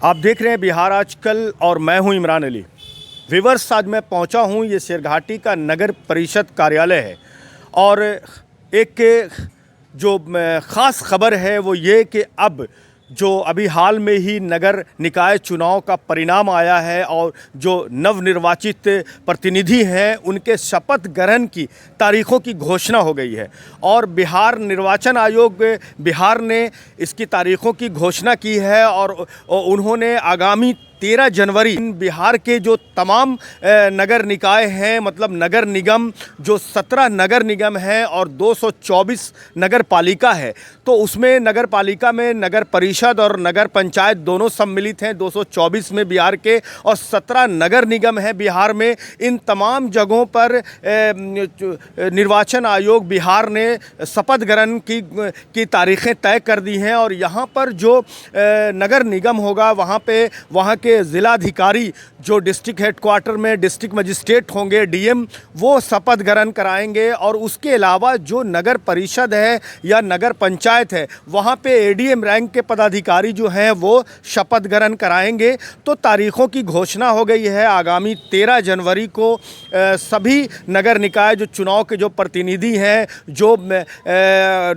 आप देख रहे हैं बिहार आजकल और मैं हूं इमरान अली। व्यूअर्स, आज मैं पहुंचा हूं, ये शेरघाटी का नगर परिषद कार्यालय है और एक जो ख़ास खबर है वो ये कि अब जो अभी हाल में ही नगर निकाय चुनाव का परिणाम आया है और जो नवनिर्वाचित प्रतिनिधि हैं उनके शपथ ग्रहण की तारीख़ों की घोषणा हो गई है और बिहार निर्वाचन आयोग बिहार ने इसकी तारीख़ों की घोषणा की है और उन्होंने आगामी 13 जनवरी बिहार के जो तमाम नगर निकाय हैं, मतलब नगर निगम, जो 17 नगर निगम हैं और 224 नगर पालिका है, तो उसमें नगर पालिका में नगर परिषद और नगर पंचायत दोनों सम्मिलित हैं। 224 में बिहार के और 17 नगर निगम हैं बिहार में। इन तमाम जगहों पर निर्वाचन आयोग बिहार ने शपथ ग्रहण की तारीख़ें तय कर दी हैं और यहाँ पर जो नगर निगम होगा वहाँ के ज़िलाधिकारी जो डिस्ट्रिक्ट हेडक्वार्टर में डिस्ट्रिक्ट मजिस्ट्रेट होंगे, डीएम, वो शपथ ग्रहण कराएंगे और उसके अलावा जो नगर परिषद है या नगर पंचायत है वहाँ पे एडीएम रैंक के पदाधिकारी जो हैं वो शपथ ग्रहण कराएंगे। तो तारीख़ों की घोषणा हो गई है। आगामी 13 जनवरी को सभी नगर निकाय जो चुनाव के जो प्रतिनिधि हैं, जो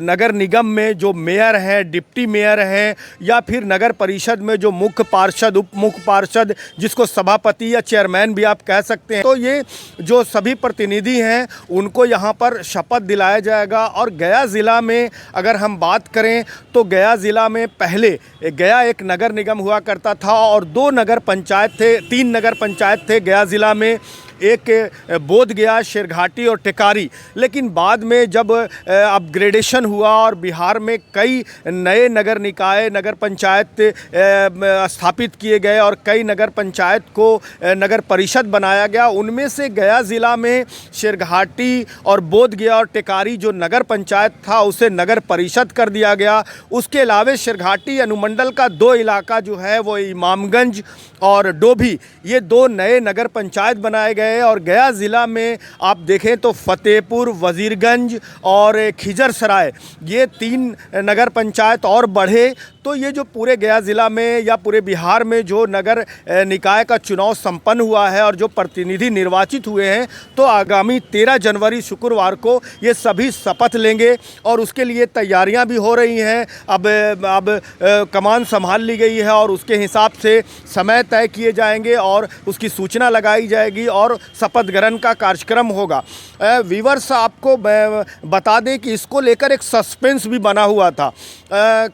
नगर निगम में जो मेयर हैं, डिप्टी मेयर हैं या फिर नगर परिषद में जो मुख्य पार्षद, उप मुख्य पार्षद, जिसको सभापति या चेयरमैन भी आप कह सकते हैं, तो ये जो सभी प्रतिनिधि हैं उनको यहाँ पर शपथ दिलाया जाएगा। और गया ज़िला में अगर हम बात करें तो गया ज़िला में पहले गया एक नगर निगम हुआ करता था और 2 नगर पंचायत थे, 3 नगर पंचायत थे गया ज़िला में, एक बोधगया, शेरघाटी और टेकारी। लेकिन बाद में जब अपग्रेडेशन हुआ और बिहार में कई नए नगर निकाय, नगर पंचायत स्थापित किए गए और कई नगर पंचायत को नगर परिषद बनाया गया, उनमें से गया ज़िला में शेरघाटी और बोधगया और टेकारी जो नगर पंचायत था उसे नगर परिषद कर दिया गया। उसके अलावा शेरघाटी अनुमंडल का 2 इलाका जो है वो इमामगंज और डोभी, ये 2 नए नगर पंचायत बनाए गए। और गया ज़िला में आप देखें तो फतेहपुर, वज़ीरगंज और खिजरसराय, ये 3 नगर पंचायत और बढ़े। तो ये जो पूरे गया ज़िला में या पूरे बिहार में जो नगर निकाय का चुनाव संपन्न हुआ है और जो प्रतिनिधि निर्वाचित हुए हैं, तो आगामी 13 जनवरी शुक्रवार को ये सभी शपथ लेंगे और उसके लिए तैयारियां भी हो रही हैं। अब कमान संभाल ली गई है और उसके हिसाब से समय तय किए जाएंगे और उसकी सूचना लगाई जाएगी और शपथ ग्रहण का कार्यक्रम होगा। व्यूअर्स, आपको बता दें कि इसको लेकर एक सस्पेंस भी बना हुआ था।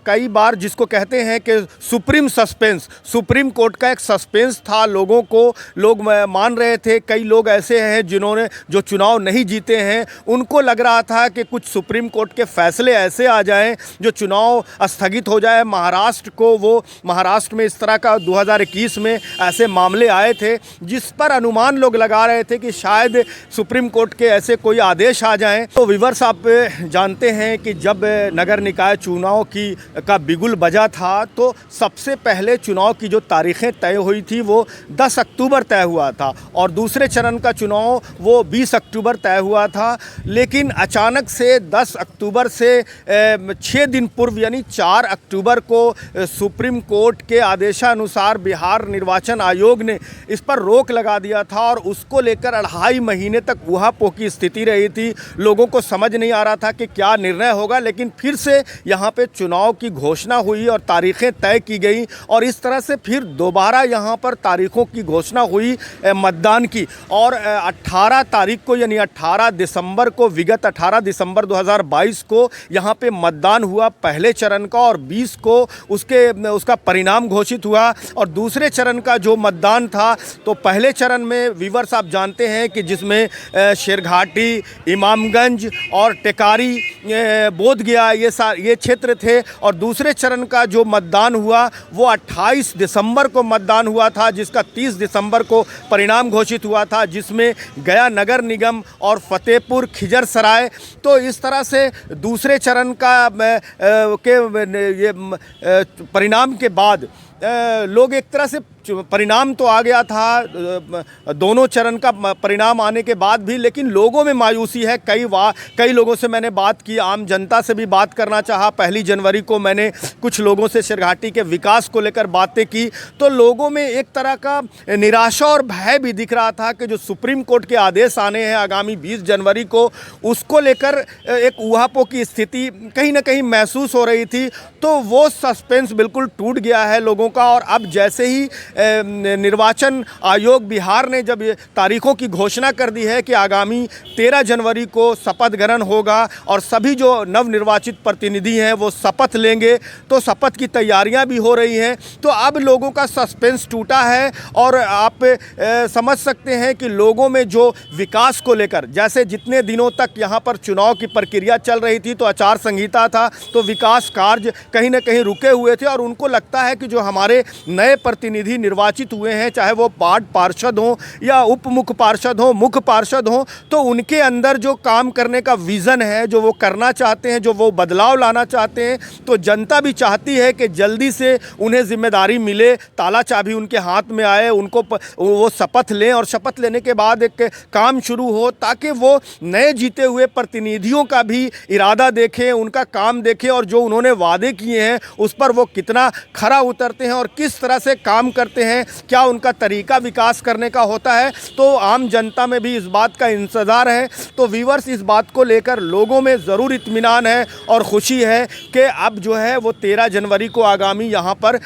कई बार जिसको कहते हैं कि सुप्रीम सस्पेंस, सुप्रीम कोर्ट का एक सस्पेंस था। लोग मान रहे थे, कई लोग ऐसे हैं जिन्होंने जो चुनाव नहीं जीते हैं, उनको लग रहा था कि कुछ सुप्रीम कोर्ट के फैसले ऐसे आ जाएं जो चुनाव स्थगित हो जाए। महाराष्ट्र में इस तरह का 2021 में ऐसे मामले आए थे जिस पर अनुमान लोग लगा रहे थे कि शायद सुप्रीम कोर्ट के ऐसे कोई आदेश आ जाएं। तो व्यूअर्स, आप जानते हैं कि जब नगर निकाय चुनाव का बिगुल बजा था तो सबसे पहले चुनाव की जो तारीखें तय हुई थी वो 10 अक्टूबर तय हुआ था और दूसरे चरण का चुनाव वो 20 अक्टूबर तय हुआ था। लेकिन अचानक से 10 अक्टूबर से 6 दिन पूर्व यानी 4 अक्टूबर को सुप्रीम कोर्ट के आदेशानुसार बिहार निर्वाचन आयोग ने इस पर रोक लगा दिया था और उसको लेकर 2.5 महीने तक ऊहापोह की स्थिति रही थी। लोगों को समझ नहीं आ रहा था कि क्या निर्णय होगा, लेकिन फिर से यहाँ पे चुनाव की घोषणा हुई और तारीखें तय की गई और इस तरह से फिर दोबारा यहाँ पर तारीखों की घोषणा हुई मतदान की। और 18 तारीख को यानी 18 दिसंबर को, विगत 18 दिसंबर 2022 को यहाँ पे मतदान हुआ पहले चरण का और 20 को उसका परिणाम घोषित हुआ। और दूसरे चरण का जो मतदान था तो पहले चरण में व्यूअर्स आप जानते हैं कि जिसमें शेरघाटी, इमामगंज और टेकारी, बोधगया, ये क्षेत्र थे और दूसरे चरण का जो मतदान हुआ वो 28 दिसंबर को मतदान हुआ था, जिसका 30 दिसंबर को परिणाम घोषित हुआ था, जिसमें गया नगर निगम और फतेहपुर, खिजरसराय। तो इस तरह से दूसरे चरण का परिणाम के बाद लोग एक तरह से परिणाम तो आ गया था, दोनों चरण का परिणाम आने के बाद भी, लेकिन लोगों में मायूसी है। कई लोगों से मैंने बात की, आम जनता से भी बात करना चाहा। 1 जनवरी को मैंने कुछ लोगों से शेरघाटी के विकास को लेकर बातें की, तो लोगों में एक तरह का निराशा और भय भी दिख रहा था कि जो सुप्रीम कोर्ट के आदेश आने हैं आगामी 20 जनवरी को, उसको लेकर एक ऊहापोह की स्थिति कहीं ना कहीं महसूस हो रही थी। तो वो सस्पेंस बिल्कुल टूट गया है लोगों का। और अब जैसे ही निर्वाचन आयोग बिहार ने जब तारीखों की घोषणा कर दी है कि आगामी 13 जनवरी को शपथ ग्रहण होगा और सभी जो नवनिर्वाचित प्रतिनिधि हैं वो शपथ लेंगे, तो शपथ की तैयारियां भी हो रही हैं। तो अब लोगों का सस्पेंस टूटा है और आप समझ सकते हैं कि लोगों में जो विकास को लेकर, जैसे जितने दिनों तक यहाँ पर चुनाव की प्रक्रिया चल रही थी तो आचार संहिता था, तो विकास कार्य कहीं ना कहीं रुके हुए थे। और उनको लगता है कि जो हमारे नए प्रतिनिधि निर्वाचित हुए हैं, चाहे वो वार्ड पार्षद हों या उप मुख्य पार्षद हों, मुख्य पार्षद हों, तो उनके अंदर जो काम करने का विज़न है, जो वो करना चाहते हैं, जो वो बदलाव लाना चाहते हैं, तो जनता भी चाहती है कि जल्दी से उन्हें जिम्मेदारी मिले, ताला चाबी उनके हाथ में आए, उनको वो शपथ लें और शपथ लेने के बाद एक काम शुरू हो, ताकि वो नए जीते हुए प्रतिनिधियों का भी इरादा देखें, उनका काम देखें और जो उन्होंने वादे किए हैं उस पर वो कितना खरा उतरते हैं और किस तरह से काम करते हैं, क्या उनका तरीका विकास करने का होता है। तो आम जनता में भी इस बात का इंतज़ार है। तो व्यूअर्स, इस बात को लेकर लोगों में ज़रूर इत्मीनान है और खुशी है कि अब जो है वो 13 जनवरी को आगामी यहाँ पर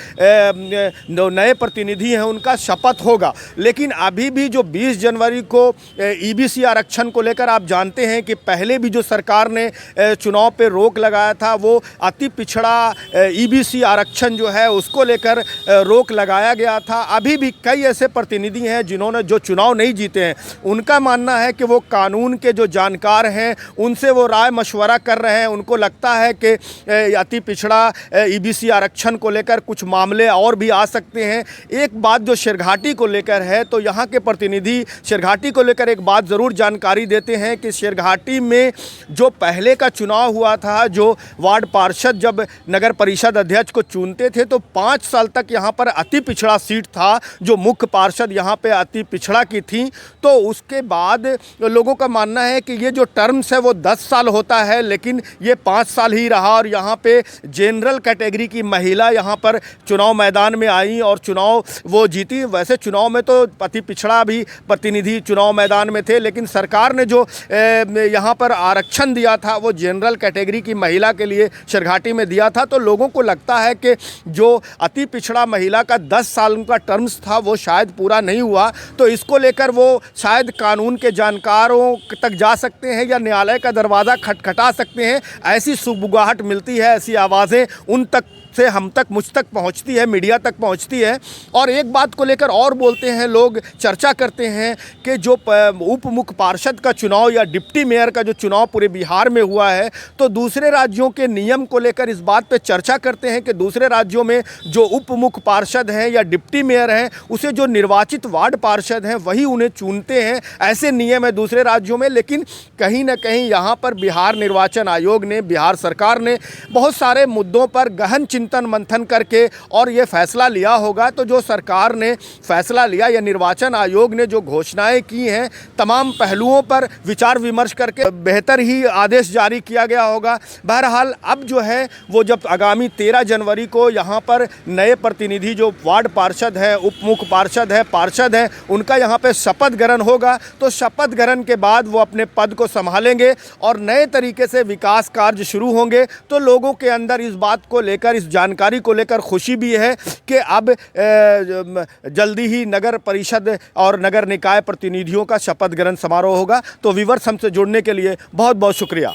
नए प्रतिनिधि हैं उनका शपथ होगा। लेकिन अभी भी जो 20 जनवरी को ईबीसी आरक्षण को लेकर आप जानते हैं कि पहले भी जो सरकार ने चुनाव पे रोक लगाया था, वो अति पिछड़ा ईबीसी आरक्षण जो है उसको लेकर रोक लगाया गया था। अभी भी कई ऐसे प्रतिनिधि हैं जिन्होंने जो चुनाव नहीं जीते हैं, उनका मानना है कि वो कानून के जो जानकार हैं उनसे वो राय मशवरा कर रहे हैं। उनको लगता है कि अति पिछड़ा ईबीसी आरक्षण को लेकर कुछ मामले और भी आ सकते हैं। एक बात जो शेरघाटी को लेकर है, तो यहाँ के प्रतिनिधि शेरघाटी को लेकर एक बात ज़रूर जानकारी देते हैं कि शेरघाटी में जो पहले का चुनाव हुआ था, जो वार्ड पार्षद जब नगर परिषद अध्यक्ष को चुनते थे, तो 5 साल तक यहाँ पर अति पिछड़ा सीट था, जो मुख्य पार्षद यहाँ पे अति पिछड़ा की थी। तो उसके बाद लोगों का मानना है कि ये जो टर्म्स है वो 10 साल होता है, लेकिन ये 5 साल ही रहा। और यहाँ पे जनरल कैटेगरी की महिला यहाँ पर चुनाव मैदान में आई और चुनाव वो जीती। वैसे चुनाव में तो अति पिछड़ा भी प्रतिनिधि चुनाव मैदान में थे, लेकिन सरकार ने जो यहाँ पर आरक्षण दिया था वो जनरल कैटेगरी की महिला के लिए शेरघाटी में दिया था। तो लोगों को लगता है कि जो अति पिछड़ा महिला का 10 साल का टर्म्स था वो शायद पूरा नहीं हुआ, तो इसको लेकर वो शायद कानून के जानकारों तक जा सकते हैं या न्यायालय का दरवाज़ा खटखटा सकते हैं। ऐसी सुगबुगाहट मिलती है, ऐसी आवाज़ें उन तक से हम तक, मुझ तक पहुंचती है, मीडिया तक पहुंचती है। और एक बात को लेकर और बोलते हैं लोग, चर्चा करते हैं कि जो उप मुख्य पार्षद का चुनाव या डिप्टी मेयर का जो चुनाव पूरे बिहार में हुआ है, तो दूसरे राज्यों के नियम को लेकर इस बात पे चर्चा करते हैं कि दूसरे राज्यों में जो उप मुख्य पार्षद हैं या डिप्टी मेयर हैं, उसे जो निर्वाचित वार्ड पार्षद हैं वही उन्हें चुनते हैं। ऐसे नियम है दूसरे राज्यों में। लेकिन कहीं ना कहीं यहाँ पर बिहार निर्वाचन आयोग ने, बिहार सरकार ने बहुत सारे मुद्दों पर गहन चिंतन मंथन करके और ये फैसला लिया होगा। तो जो सरकार ने फैसला लिया या निर्वाचन आयोग ने जो घोषणाएं की हैं, तमाम पहलुओं पर विचार विमर्श करके बेहतर ही आदेश जारी किया गया होगा। बहरहाल अब जो है वो जब आगामी 13 जनवरी को यहाँ पर नए प्रतिनिधि जो वार्ड पार्षद है, उप मुख्य पार्षद है, उनका यहाँ पे शपथ ग्रहण होगा। तो शपथ ग्रहण के बाद वो अपने पद को संभालेंगे और नए तरीके से विकास कार्य शुरू होंगे। तो लोगों के अंदर इस बात को लेकर, इस जानकारी को लेकर खुशी भी है कि अब जल्दी ही नगर परिषद और नगर निकाय प्रतिनिधियों का शपथ ग्रहण समारोह होगा। तो व्यूअर्स, हमसे जुड़ने के लिए बहुत बहुत शुक्रिया।